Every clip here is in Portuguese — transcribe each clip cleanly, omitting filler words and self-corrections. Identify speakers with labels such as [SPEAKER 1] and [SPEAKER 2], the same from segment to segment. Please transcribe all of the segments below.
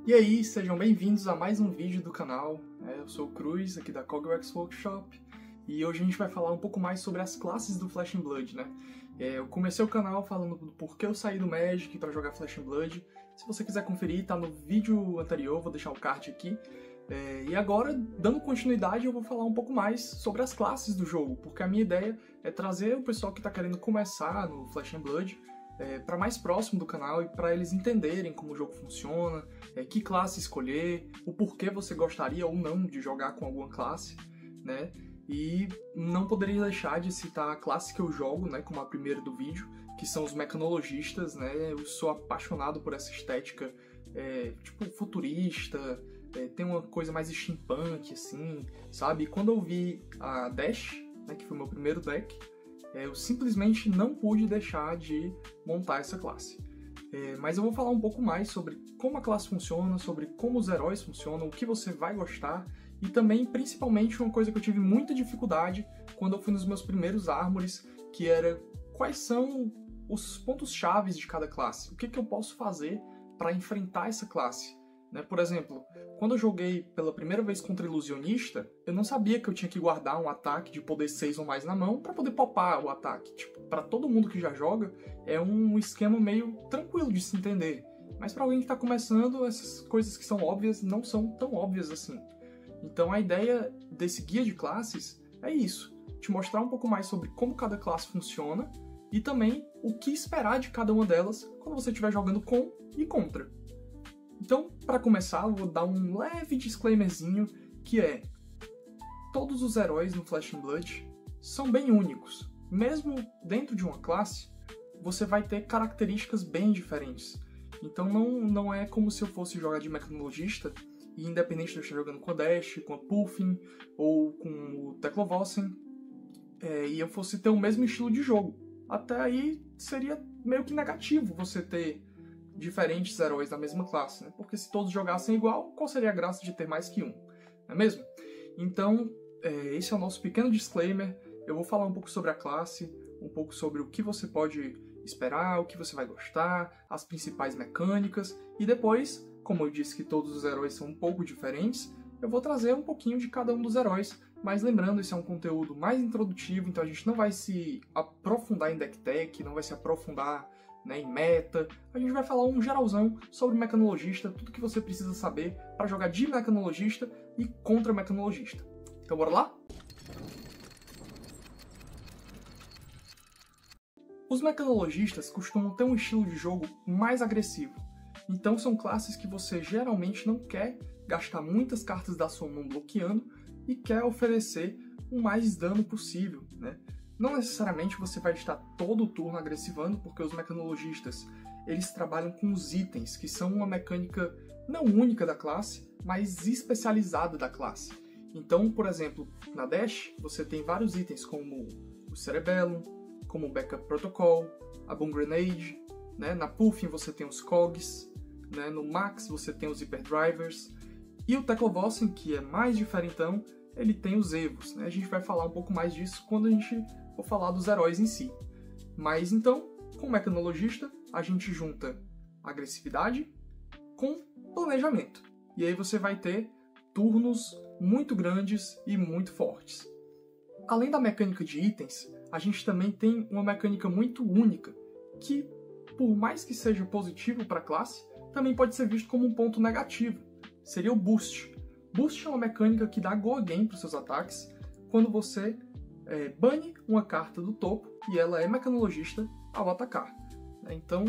[SPEAKER 1] E aí, sejam bem-vindos a mais um vídeo do canal. Eu sou o Cruz, aqui da Cogworks Workshop, e hoje a gente vai falar um pouco mais sobre as classes do Flesh and Blood, né? Eu comecei o canal falando do porquê eu saí do Magic para jogar Flesh and Blood. Se você quiser conferir, tá no vídeo anterior, vou deixar o card aqui. E agora, dando continuidade, eu vou falar um pouco mais sobre as classes do jogo, porque a minha ideia é trazer o pessoal que está querendo começar no Flesh and Blood para mais próximo do canal e para eles entenderem como o jogo funciona, que classe escolher, o porquê você gostaria ou não de jogar com alguma classe, né? E não poderia deixar de citar a classe que eu jogo, né, como a primeira do vídeo, que são os mecanologistas, né? Eu sou apaixonado por essa estética tipo futurista, tem uma coisa mais steampunk, assim, sabe? E quando eu vi a Dash, né, que foi o meu primeiro deck, eu simplesmente não pude deixar de montar essa classe. Mas eu vou falar um pouco mais sobre como a classe funciona, sobre como os heróis funcionam, o que você vai gostar, e também, principalmente, uma coisa que eu tive muita dificuldade quando eu fui nos meus primeiros Armores, que era quais são os pontos chaves de cada classe, o que eu posso fazer para enfrentar essa classe. Por exemplo, quando eu joguei pela primeira vez contra Ilusionista, eu não sabia que eu tinha que guardar um ataque de poder 6 ou mais na mão para poder popar o ataque. Tipo, para todo mundo que já joga, é um esquema meio tranquilo de se entender. Mas para alguém que está começando, essas coisas que são óbvias não são tão óbvias assim. Então a ideia desse guia de classes é isso, te mostrar um pouco mais sobre como cada classe funciona e também o que esperar de cada uma delas quando você estiver jogando com e contra. Então, para começar, eu vou dar um leve disclaimerzinho, que é: todos os heróis no Flesh and Blood são bem únicos. Mesmo dentro de uma classe, você vai ter características bem diferentes. Então não é como se eu fosse jogar de mecanologista, e independente de eu estar jogando com a Dash, com a Puffin ou com o Teclovossen, e eu fosse ter o mesmo estilo de jogo. Até aí seria meio que negativo você ter diferentes heróis da mesma classe, né? Porque se todos jogassem igual, qual seria a graça de ter mais que um? Não é mesmo? Então, esse é o nosso pequeno disclaimer. Eu vou falar um pouco sobre a classe, um pouco sobre o que você pode esperar, o que você vai gostar, as principais mecânicas, e depois, como eu disse que todos os heróis são um pouco diferentes, eu vou trazer um pouquinho de cada um dos heróis, mas lembrando, esse é um conteúdo mais introdutivo, então a gente não vai se aprofundar em deck tech, não vai se aprofundar em meta. A gente vai falar um geralzão sobre mecanologista, tudo que você precisa saber para jogar de mecanologista e contra mecanologista. Então bora lá? Os mecanologistas costumam ter um estilo de jogo mais agressivo, então são classes que você geralmente não quer gastar muitas cartas da sua mão bloqueando e quer oferecer o mais dano possível, né? Não necessariamente você vai estar todo o turno agressivando, porque os mecanologistas eles trabalham com os itens, que são uma mecânica não única da classe, mas especializada da classe. Então, por exemplo, na Dash você tem vários itens como o Cerebellum, como o Backup Protocol, a Boom Grenade, né? Na Puffin você tem os Cogs, né? No Max você tem os Hyperdrivers, e o Teclovossen, que é mais diferentão, ele tem os Evos, né? A gente vai falar um pouco mais disso quando a gente for falar dos heróis em si. Mas então, com o mecanologista, a gente junta agressividade com planejamento. E aí você vai ter turnos muito grandes e muito fortes. Além da mecânica de itens, a gente também tem uma mecânica muito única, que, por mais que seja positivo para a classe, também pode ser visto como um ponto negativo. Seria o Boost. Boost é uma mecânica que dá Go Again para os seus ataques quando você bane uma carta do topo e ela é mecanologista ao atacar. Então,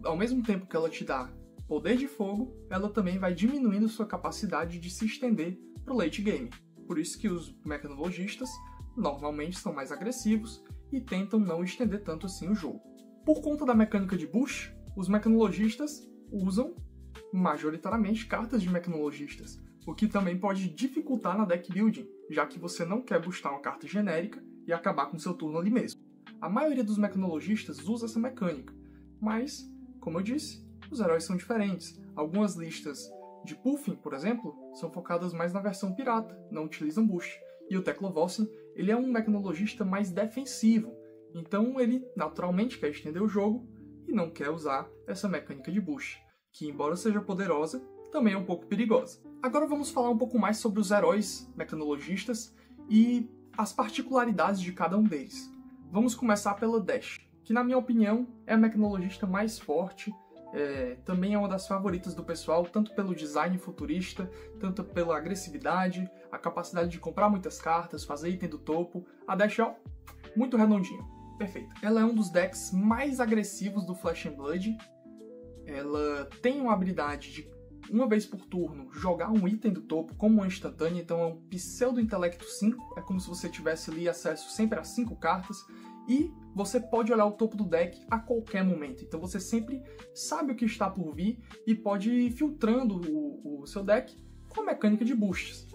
[SPEAKER 1] ao mesmo tempo que ela te dá poder de fogo, ela também vai diminuindo sua capacidade de se estender para o late game. Por isso que os mecanologistas normalmente são mais agressivos e tentam não estender tanto assim o jogo. Por conta da mecânica de Boost, os mecanologistas usam majoritariamente cartas de mecanologistas, o que também pode dificultar na deck building, já que você não quer boostar uma carta genérica e acabar com seu turno ali mesmo. A maioria dos mecanologistas usa essa mecânica, mas, como eu disse, os heróis são diferentes. Algumas listas de Puffin, por exemplo, são focadas mais na versão pirata, não utilizam boost. E o Teclovossen, ele é um mecanologista mais defensivo, então ele naturalmente quer estender o jogo e não quer usar essa mecânica de boost. que, embora seja poderosa, também é um pouco perigosa. Agora vamos falar um pouco mais sobre os heróis mecanologistas e as particularidades de cada um deles. Vamos começar pela Dash, que na minha opinião é a mecanologista mais forte, também é uma das favoritas do pessoal, tanto pelo design futurista, tanto pela agressividade, a capacidade de comprar muitas cartas, fazer item do topo. A Dash, ó, muito redondinha, perfeita. Ela é um dos decks mais agressivos do Flesh and Blood. Ela tem uma habilidade de, uma vez por turno, jogar um item do topo como uma instantânea, então é um pseudo-intelecto 5, é como se você tivesse ali acesso sempre a 5 cartas, e você pode olhar o topo do deck a qualquer momento, então você sempre sabe o que está por vir e pode ir filtrando o seu deck com a mecânica de boosts.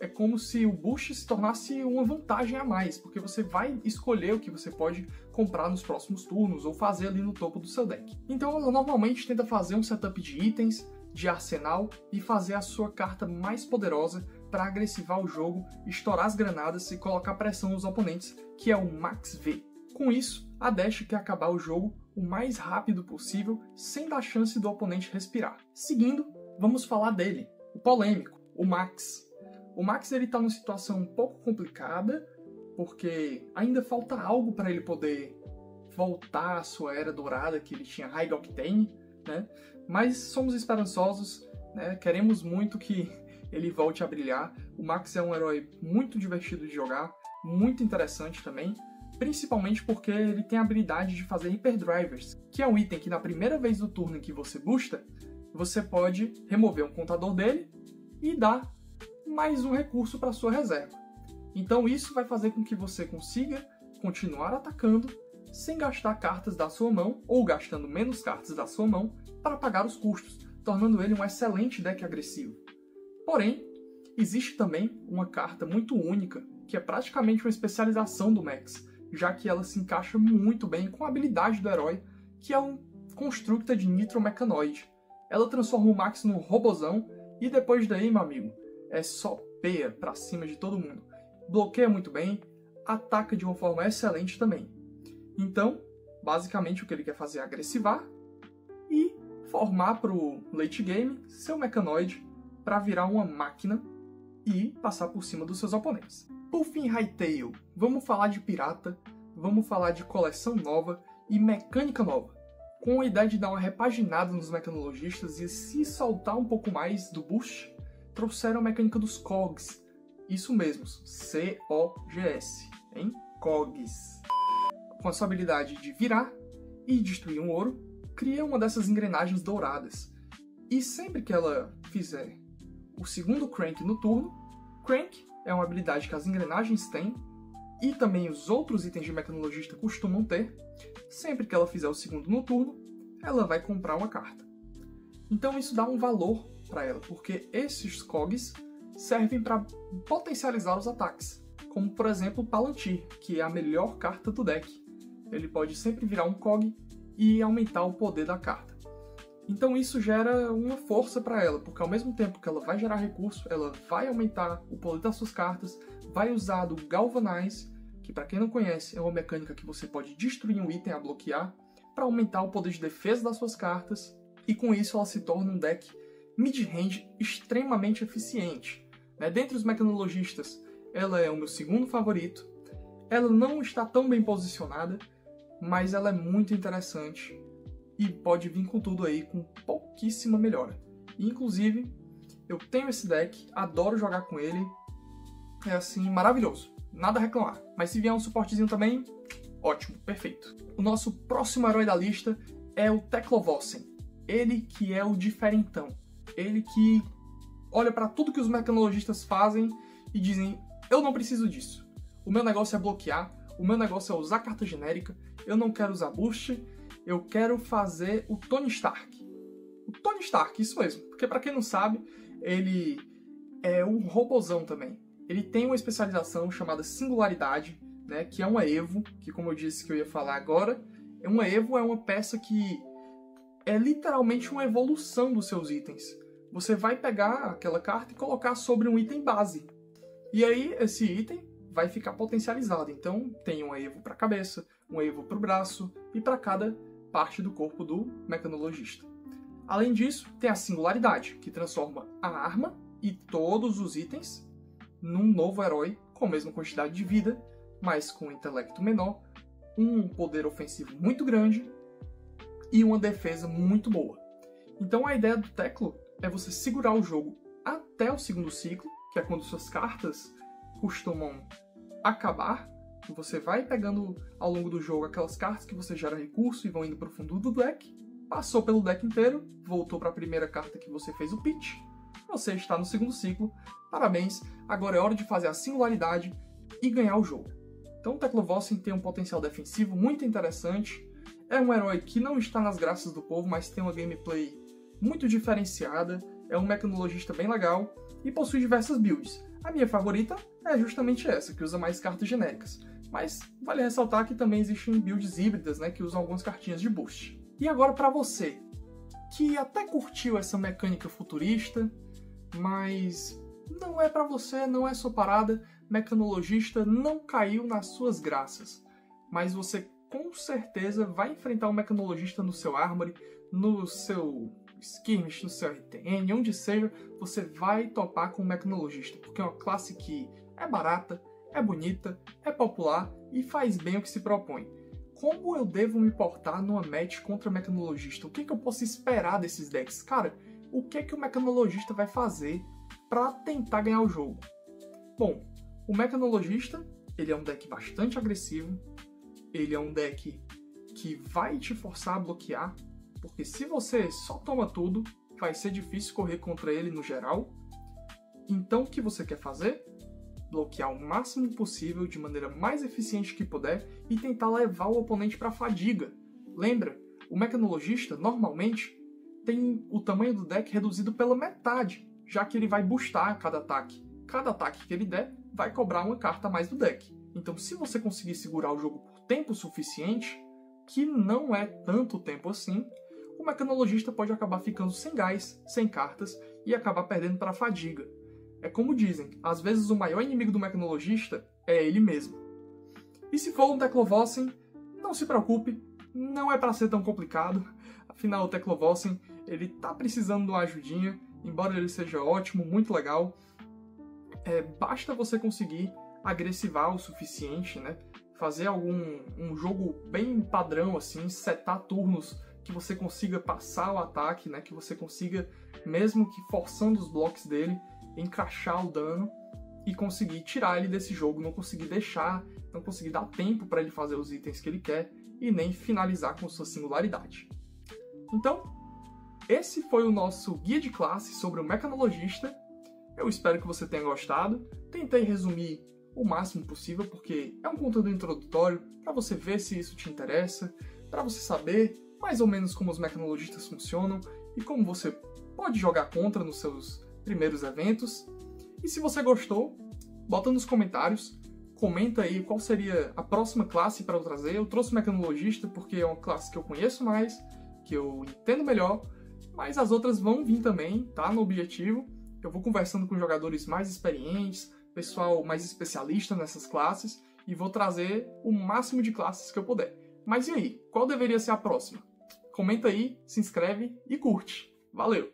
[SPEAKER 1] É como se o boost se tornasse uma vantagem a mais, porque você vai escolher o que você pode comprar nos próximos turnos ou fazer ali no topo do seu deck. Então ela normalmente tenta fazer um setup de itens, de arsenal e fazer a sua carta mais poderosa para agressivar o jogo, estourar as granadas e colocar pressão nos oponentes, que é o Max V. Com isso, a Dash quer acabar o jogo o mais rápido possível, sem dar chance do oponente respirar. Seguindo, vamos falar dele, o polêmico, o Max. O Max está numa situação um pouco complicada, porque ainda falta algo para ele poder voltar à sua era dourada, que ele tinha High Octane, né? Mas somos esperançosos, né? Queremos muito que ele volte a brilhar. O Max é um herói muito divertido de jogar, muito interessante também, principalmente porque ele tem a habilidade de fazer Hyperdrivers, que é um item que na primeira vez do turno em que você boosta, você pode remover um contador dele e dar mais um recurso para sua reserva. Então isso vai fazer com que você consiga continuar atacando sem gastar cartas da sua mão ou gastando menos cartas da sua mão para pagar os custos, tornando ele um excelente deck agressivo. Porém, existe também uma carta muito única, que é praticamente uma especialização do Max, já que ela se encaixa muito bem com a habilidade do herói, que é um Constructa de Nitromecanoide. Ela transforma o Max num robozão e depois daí, meu amigo, é só peia pra cima de todo mundo. Bloqueia muito bem, ataca de uma forma excelente também. Então, basicamente o que ele quer fazer é agressivar e formar pro late game seu mecanoide para virar uma máquina e passar por cima dos seus oponentes. Por fim, Hytale, vamos falar de pirata, vamos falar de coleção nova e mecânica nova, com a ideia de dar uma repaginada nos mecanologistas e se soltar um pouco mais do boost, trouxeram a mecânica dos COGs, isso mesmo, C-O-G-S, hein? COGs. Com a sua habilidade de virar e destruir um ouro, cria uma dessas engrenagens douradas, e sempre que ela fizer o segundo Crank no turno, Crank é uma habilidade que as engrenagens têm, e também os outros itens de mecanologista costumam ter. Sempre que ela fizer o segundo no turno, ela vai comprar uma carta. Então isso dá um valor para ela, porque esses COGs servem para potencializar os ataques, como por exemplo Palantir, que é a melhor carta do deck. Ele pode sempre virar um COG e aumentar o poder da carta. Então isso gera uma força para ela, porque ao mesmo tempo que ela vai gerar recurso, ela vai aumentar o poder das suas cartas, vai usar do Galvanize, que para quem não conhece é uma mecânica que você pode destruir um item a bloquear, para aumentar o poder de defesa das suas cartas, e com isso ela se torna um deck mid-range extremamente eficiente. Dentre os mecanologistas, ela é o meu segundo favorito. Ela não está tão bem posicionada, mas ela é muito interessante e pode vir com tudo aí, com pouquíssima melhora. E, inclusive, eu tenho esse deck, adoro jogar com ele, é assim, maravilhoso, nada a reclamar. Mas se vier um suportezinho também, ótimo, perfeito. O nosso próximo herói da lista é o Teclovossen, ele que é o diferentão, ele que olha para tudo que os mecanologistas fazem e dizem, eu não preciso disso, o meu negócio é bloquear, o meu negócio é usar carta genérica, eu não quero usar boost, eu quero fazer o Tony Stark. O Tony Stark, isso mesmo. Porque pra quem não sabe, ele é um robozão também. Ele tem uma especialização chamada Singularidade, né, que é uma Evo, que como eu disse que eu ia falar agora, uma Evo é uma peça que é literalmente uma evolução dos seus itens. Você vai pegar aquela carta e colocar sobre um item base. E aí esse item vai ficar potencializado. Então tem uma Evo para a cabeça, um Evo para o braço e para cada parte do corpo do mecanologista. Além disso, tem a singularidade, que transforma a arma e todos os itens num novo herói com a mesma quantidade de vida, mas com um intelecto menor, um poder ofensivo muito grande e uma defesa muito boa. Então a ideia do Teclo é você segurar o jogo até o segundo ciclo, que é quando suas cartas costumam acabar. Você vai pegando ao longo do jogo aquelas cartas que você gera recurso e vão indo para o fundo do deck. Passou pelo deck inteiro, voltou para a primeira carta que você fez o pitch. Você está no segundo ciclo. Parabéns, agora é hora de fazer a singularidade e ganhar o jogo. Então o Teclovossin tem um potencial defensivo muito interessante. É um herói que não está nas graças do povo, mas tem uma gameplay muito diferenciada. É um mecanologista bem legal e possui diversas builds. A minha favorita é justamente essa, que usa mais cartas genéricas. Mas vale ressaltar que também existem builds híbridas, né, que usam algumas cartinhas de boost. E agora para você, que até curtiu essa mecânica futurista, mas não é para você, não é sua parada, mecanologista não caiu nas suas graças. Mas você com certeza vai enfrentar um mecanologista no seu Armory, no seu Skirmish, no seu RTN, onde seja, você vai topar com um mecanologista, porque é uma classe que é barata, é bonita, é popular e faz bem o que se propõe. Como eu devo me portar numa match contra mecanologista? O que eu posso esperar desses decks? Cara, o que o mecanologista vai fazer para tentar ganhar o jogo? Bom, o mecanologista, ele é um deck bastante agressivo, ele é um deck que vai te forçar a bloquear, porque se você só toma tudo, vai ser difícil correr contra ele no geral. Então o que você quer fazer? Bloquear o máximo possível de maneira mais eficiente que puder e tentar levar o oponente para a fadiga. Lembra, o mecanologista normalmente tem o tamanho do deck reduzido pela metade, já que ele vai boostar cada ataque. Cada ataque que ele der vai cobrar uma carta a mais do deck. Então se você conseguir segurar o jogo por tempo suficiente, que não é tanto tempo assim, o mecanologista pode acabar ficando sem gás, sem cartas e acabar perdendo para a fadiga. É como dizem, às vezes o maior inimigo do mecanologista é ele mesmo. E se for um Teclovossin, não se preocupe, não é para ser tão complicado. Afinal, o Teclovossin, ele tá precisando de uma ajudinha, embora ele seja ótimo, muito legal. Basta você conseguir agressivar o suficiente, né? Fazer um jogo bem padrão, assim, setar turnos que você consiga passar o ataque, né? Que você consiga, mesmo que forçando os blocos dele, encaixar o dano e conseguir tirar ele desse jogo, não conseguir dar tempo para ele fazer os itens que ele quer e nem finalizar com sua singularidade. Então, esse foi o nosso guia de classe sobre o mecanologista. Eu espero que você tenha gostado. Tentei resumir o máximo possível, porque é um conteúdo introdutório para você ver se isso te interessa, para você saber mais ou menos como os mecanologistas funcionam e como você pode jogar contra nos seus primeiros eventos. E se você gostou, bota nos comentários, comenta aí qual seria a próxima classe para eu trazer. Eu trouxe o mecanologista porque é uma classe que eu conheço mais, que eu entendo melhor, mas as outras vão vir também, tá? No objetivo. Eu vou conversando com jogadores mais experientes, pessoal mais especialista nessas classes, e vou trazer o máximo de classes que eu puder. Mas e aí? Qual deveria ser a próxima? Comenta aí, se inscreve e curte. Valeu!